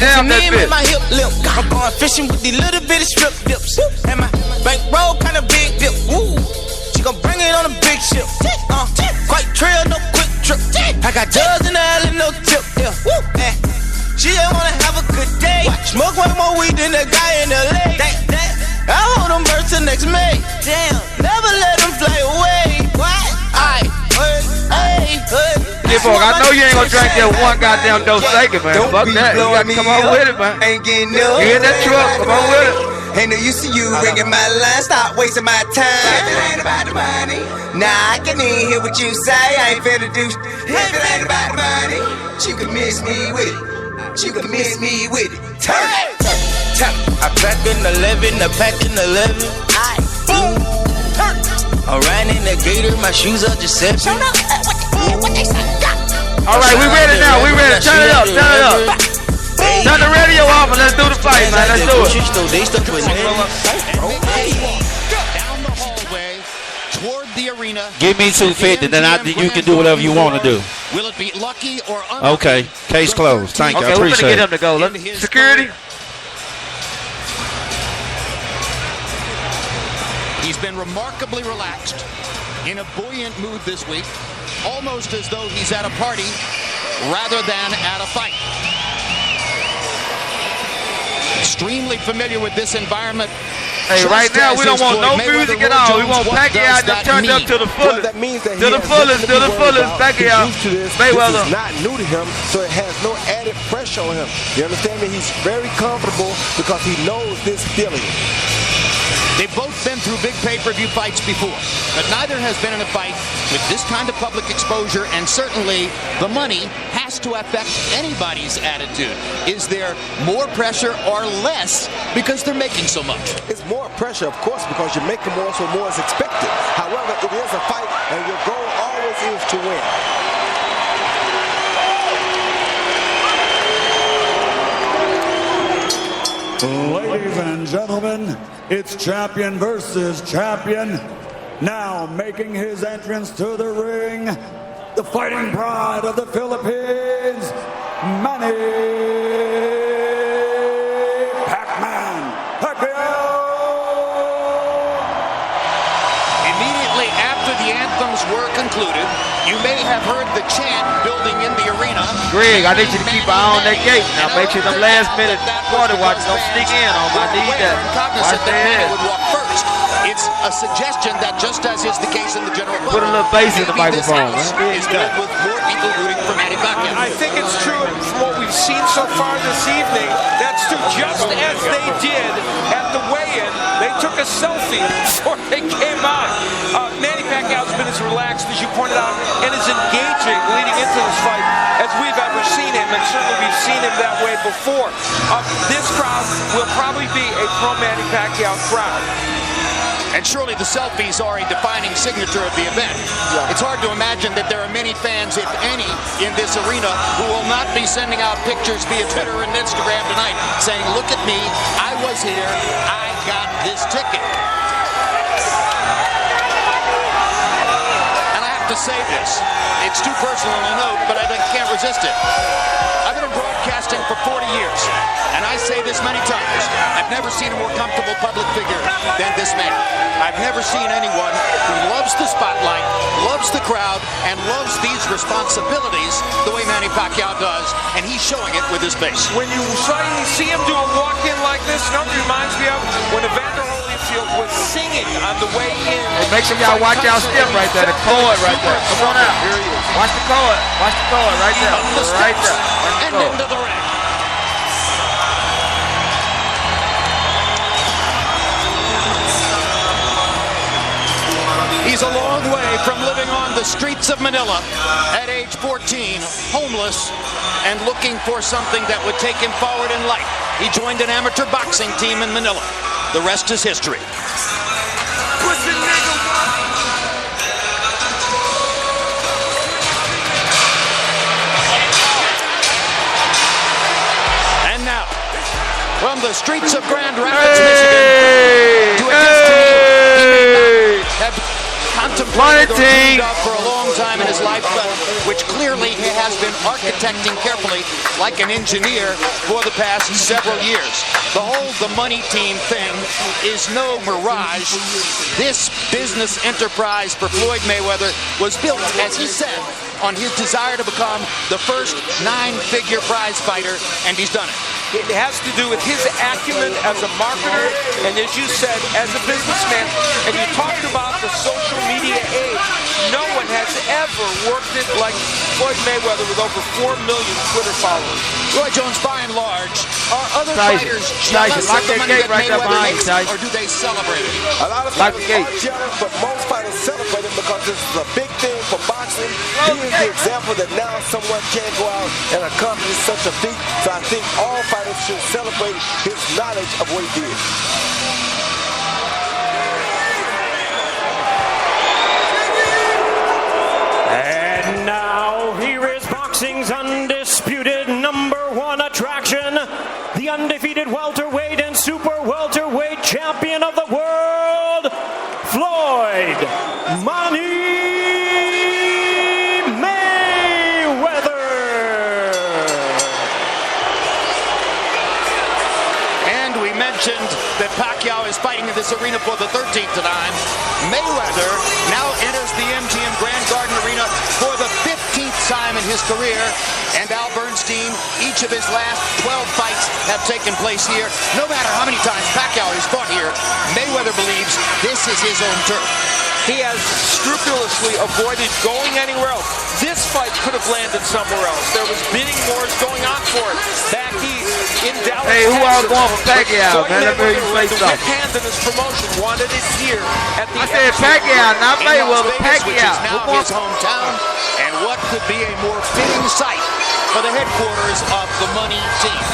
Damn that bitch. My hip limp. I'm going fishing with these little bitty strip dips. And my bankroll kind of big dip. Woo. She gon' bring it on a big ship. Quite trail, no quick trip. I got drugs in the alley, no tip. Yeah. Woo. She just wanna have a good day. Smoke way more weed than the guy in LA. I hold them birds till next May. Damn. Never let them fly away. What? I know you ain't gonna drink that one goddamn Dos Equis, man. Fuck that. You gotta come on with it, man. Ain't getting no. You in that truck, come on with it. Ain't no use to you ringing my line. Stop wasting my time. If it ain't about the money, nah, I can even hear what you say. I ain't finna do. If it ain't about the money, you can miss me with it. You can miss me with it. Turn it. I pack in 11, I pack in 11. Boom. I'm riding in the gator, my shoes are just 7. All right, we ready now. We ready. Turn it up. Turn it up. Turn the radio off and let's do the fight, man. Let's do it. Down the hallway toward the arena. Give me 250, then you can do whatever you want to do. Will it be lucky or unlucky? Okay, case closed. Thank you. I Okay, we're gonna appreciate get him to go. Security. He's been remarkably relaxed, in a buoyant mood this week, almost as though he's at a party rather than at a fight. Extremely familiar with this environment. Hey, right now we don't want no music at all. We want Pacquiao to turn up to the fullest. That means that to the fullest, to the fullest. Pacquiao, Mayweather. This is not new to him, so it has no added pressure on him. You understand me? He's very comfortable because he knows this feeling. They've both been through big pay-per-view fights before, but neither has been in a fight with this kind of public exposure, and certainly the money has to affect anybody's attitude. Is there more pressure or less because they're making so much? It's more pressure, of course, because you're making more, so more is expected. However, it is a fight, and your goal always is to win. Ladies and gentlemen, it's champion versus champion. Now making his entrance to the ring, the fighting pride of the Philippines, Manny Pacquiao. Immediately after the anthems were concluded, you may have heard the chant building in the arena. Greg, I need you to keep an eye on that gate. Now make sure them last minute party watchers don't sneak in on my need that. Watch their head. Would walk first. It's a suggestion that, just as is the case in the general public, Put a little bass in the microphone. Is good with more people rooting for Manny Pacquiao. I think it's true from what we've seen so far this evening. That's true. Just as they did at the weigh-in, they took a selfie before they came on. Manny Pacquiao's been as relaxed as you pointed out, and as engaging leading into this fight as we've ever seen him, and certainly we've seen him that way before. This crowd will probably be a pro-Manny Pacquiao crowd. And surely the selfies are a defining signature of the event. It's hard to imagine that there are many fans, if any, in this arena who will not be sending out pictures via Twitter and Instagram tonight saying, look at me, I was here, I got this ticket. And I have to say this, it's too personal a note, but I can't resist it. I've been in broadcasting for 40 years, and I say this many times, I've never seen a more comfortable public figure than this man. I've never seen anyone who loves the spotlight, loves the crowd, and loves these responsibilities the way Manny Pacquiao does, and he's showing it with his face. When you see him do a walk-in like this, it reminds me of when Evander Holyfield was singing on the way in. Hey, make sure y'all watch y'all step right there, the chord right there. Come on out. Here he is. Watch the chord. Watch the chord right there. Right there. And into the ring. He's a long way from living on the streets of Manila at age 14, homeless, and looking for something that would take him forward in life. He joined an amateur boxing team in Manila. The rest is history. And now, from the streets of Grand Rapids, Michigan, to a destiny he may not have contemplated or dreamed of for a long time in his life, but which clearly he has been architecting carefully like an engineer for the past several years. The money team thing is no mirage. This business enterprise for Floyd Mayweather was built, as he said, on his desire to become the first 9-figure prize fighter, and he's done it. It has to do with his acumen as a marketer and, as you said, as a businessman. And you talked about the social media age. No one has ever worked it like Floyd Mayweather with over 4 million Twitter followers. Roy Jones, by and large, are other fighters jealous of the money that Mayweather makes, or do they celebrate it? A lot of fighters are jealous, but most fighters celebrate him because this is a big thing for boxing. He is the example that now someone can go out and accomplish such a feat. So I think all fighters should celebrate his knowledge of what he did. And now here is boxing's undisputed #1 attraction, the undefeated welterweight and super welterweight champion of the world, Floyd Money Mayweather. And we mentioned that Pacquiao is fighting in this arena for the 13th time. Mayweather now enters the MGM Grand Garden Arena for the 15th time in his career. And Al Bernstein, each of his last 12 fights have taken place here. No matter how many times Pacquiao has fought here, Mayweather believes this is his own turf. He has scrupulously avoided going anywhere else. This fight could have landed somewhere else. There was bidding wars going on for it back east in Dallas. Hey, who all going for Pacquiao, man? Let me hear you say the something. hand in his promotion wanted it here at the I said Pacquiao, not Mayweather. Which is Pacquiao. now his hometown. And what could be a more fitting site for the headquarters of the money team?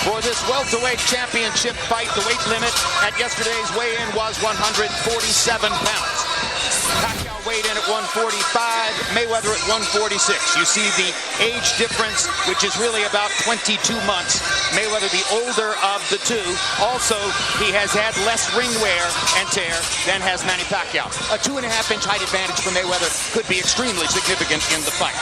For this welterweight championship fight, the weight limit at yesterday's weigh-in was 147 pounds. Pacquiao weighed in at 145, Mayweather at 146. You see the age difference, which is really about 22 months. Mayweather, the older of the two. Also, he has had less ring wear and tear than has Manny Pacquiao. A 2.5-inch height advantage for Mayweather could be extremely significant in the fight.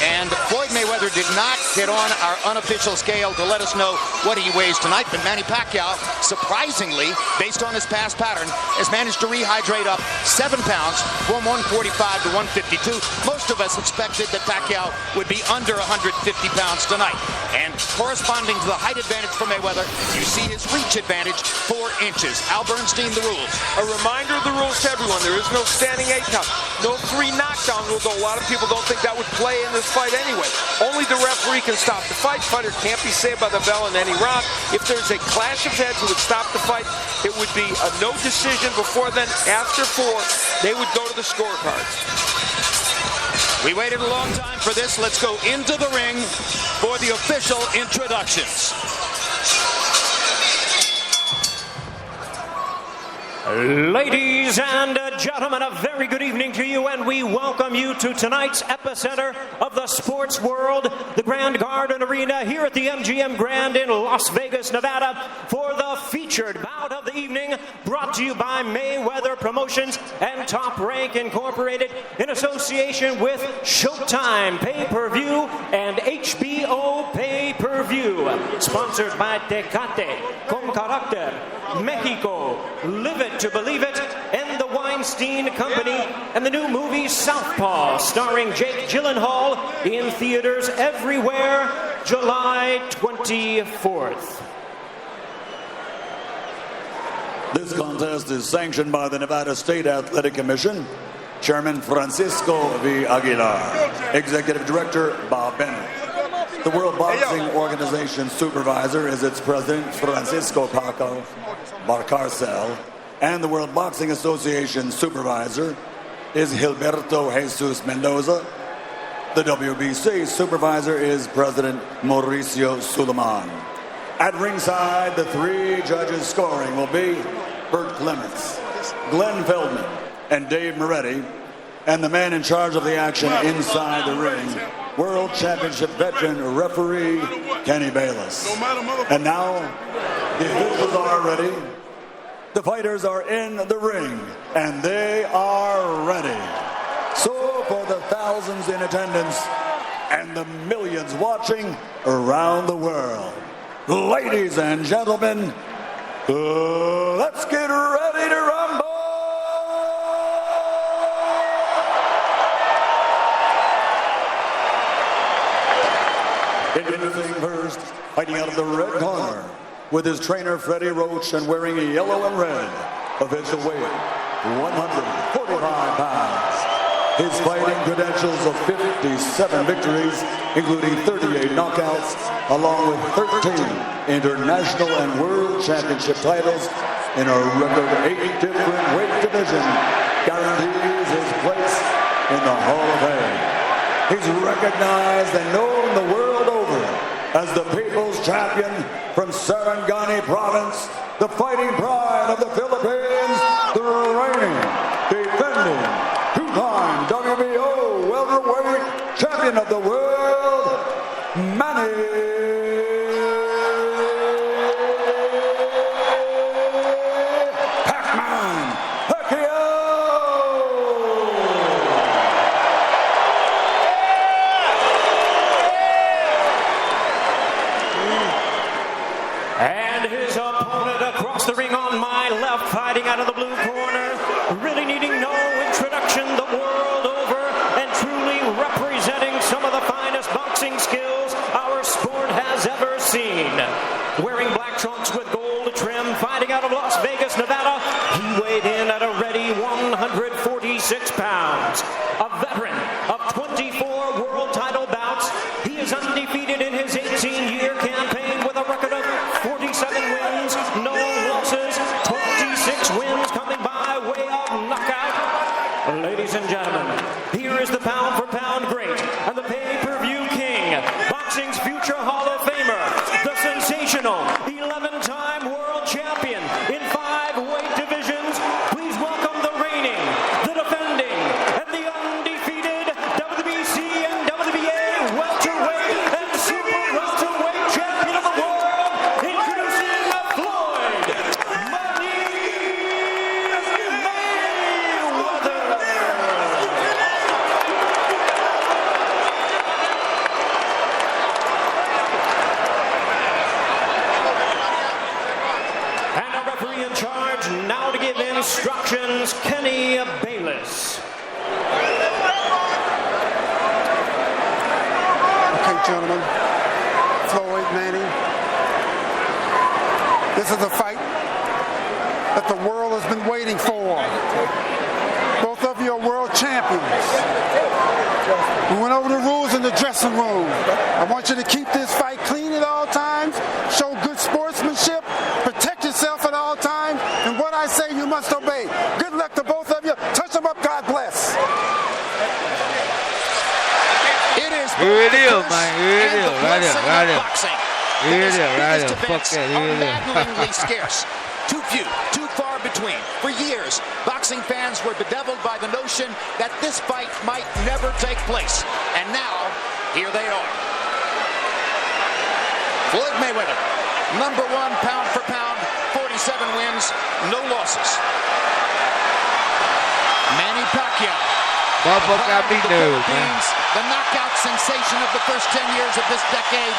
And Floyd Mayweather did not get on our unofficial scale to let us know what he weighs tonight, but Manny Pacquiao, surprisingly, based on his past pattern, has managed to rehydrate up 7 pounds from 145 to 152. Most of us expected that Pacquiao would be under 150 pounds tonight. And corresponding to the height advantage for Mayweather, you see his reach advantage, 4 inches. Al Bernstein, the rules. A reminder of the rules to everyone. There is no standing 8 count. No 3 knockdown rule, though a lot of people don't think that would play in this fight anyway. Only the referee can stop the fight. Fighter can't be saved by the bell in any round. If there's a clash of heads who would stop the fight, it would be a no decision before then. After 4, they would go to the scorecards. We waited a long time for this. Let's go into the ring for the official introductions. Ladies and gentlemen, a very good evening to you, and we welcome you to tonight's epicenter of the sports world, the Grand Garden Arena here at the MGM Grand in Las Vegas, Nevada, for the featured bout of the evening, brought to you by Mayweather Promotions and Top Rank Incorporated in association with Showtime Pay-Per-View and HBO Pay-Per-View, sponsored by Tecate, Con Carácter, Mexico, Live It to Believe It, and the Weinstein Company, and the new movie Southpaw, starring Jake Gyllenhaal, in theaters everywhere, July 24th. This contest is sanctioned by the Nevada State Athletic Commission. Chairman Francisco V. Aguilar. Executive Director Bob Bennett. The World Boxing Organization Supervisor is its President Francisco Paco Barcarcel. And the World Boxing Association Supervisor is Gilberto Jesus Mendoza. The WBC Supervisor is President Mauricio Suleiman. At ringside, the 3 judges scoring will be Bert Clements, Glenn Feldman, and Dave Moretti. And the man in charge of the action inside the ring World Championship veteran referee Kenny Bayless. And now, the officials are ready. The fighters are in the ring, and they are ready. So for the thousands in attendance and the millions watching around the world, ladies and gentlemen, let's get ready to rumble! Introducing first, fighting out of the red corner, with his trainer Freddie Roach and wearing yellow and red, official weight 145 pounds. His fighting credentials of 57 victories, including 38 knockouts, along with 13 international and world championship titles in a record 8 different weight divisions, guarantees his place in the Hall of Fame. He's recognized and known the world over as the People's Champion from Sarangani Province, the fighting pride of the Philippines, the reigning, defending, two-time WBO welterweight champion of the world, Manny PACQUIAO! And his opponent across the ring on my left, fighting out of the blue corner, really needing no introduction the world over, and truly representing some of the finest boxing skills our sport has ever seen. Wearing black trunks with gold trim, fighting out of Las Vegas, Nevada, he weighed in at a ready 146 pounds. A veteran of 24 world title bouts, he is undefeated in his 18-year campaign with a record of 47 wins, no losses, 26 wins coming by way of knockout. Ladies and gentlemen, here is the pound-for-pound great and the pay-per-view king, boxing's future Hall of Famer, the sensational 11-time world champion in 5 weight divisions. Please welcome the reigning, the defending, and the undefeated WBC and WBA welterweight and super welterweight champion of the world, introducing Floyd Mayweather. And a referee in charge now to give instructions, Kenny Bayless. Okay, gentlemen, Floyd, Manny, this is a fight that the world has been waiting for. Both of you are world champions. We went over the rules in the dressing room. I want you to keep this fight clean at all times, show good sportsmanship, protect yourself at all times, and what I say you must obey. Good luck to both of you. Touch them up. God bless. It is Here it is, man. Here it is. Right here, right here. boxing. Here it is, right These here. Fuck events that. are Here it is. maddeningly scarce. Too few, too far between. For years, boxing fans were bedeviled by the notion that this fight might never take place. And now, here they are. Floyd Mayweather, #1 pound for pound, 47 wins, no losses. Manny Pacquiao, Motherfucker got me nervous, man. the knockout sensation of the first 10 years of this decade,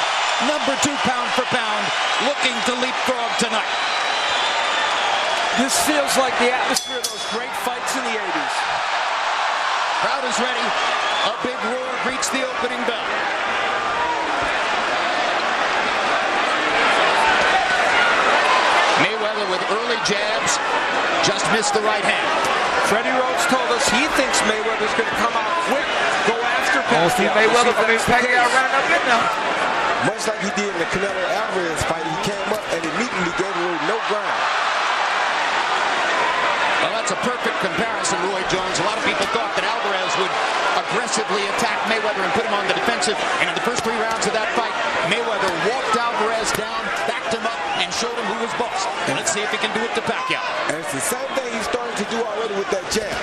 #2 pound for pound, looking to leapfrog tonight. This feels like the atmosphere of those great fights in the 80s. Crowd is ready. A big roar greets the opening bell. Mayweather with early jabs, just missed the right hand. Freddie Roach told us he thinks Mayweather's going to come out quick, go after Oh, see Pacquiao. Mayweather from his Pacquiao running up in there. Much like he did in the Canelo Alvarez fight, he came up and immediately gave away no ground. Well, that's a perfect comparison, Roy Jones. A lot of people thought that Alvarez would aggressively attack Mayweather and put him on the defensive. And in the first 3 rounds of that fight, Mayweather walked Alvarez down, backed him up, and showed him who was boss. And let's see if he can do it to Pacquiao. And it's the same thing he's starting to do already with that jab.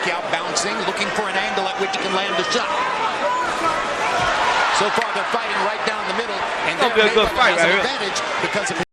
Pacquiao bouncing, looking for an angle at which he can land a shot. So far, they're fighting right down the middle, and Gonna be a good fight right here. advantage because of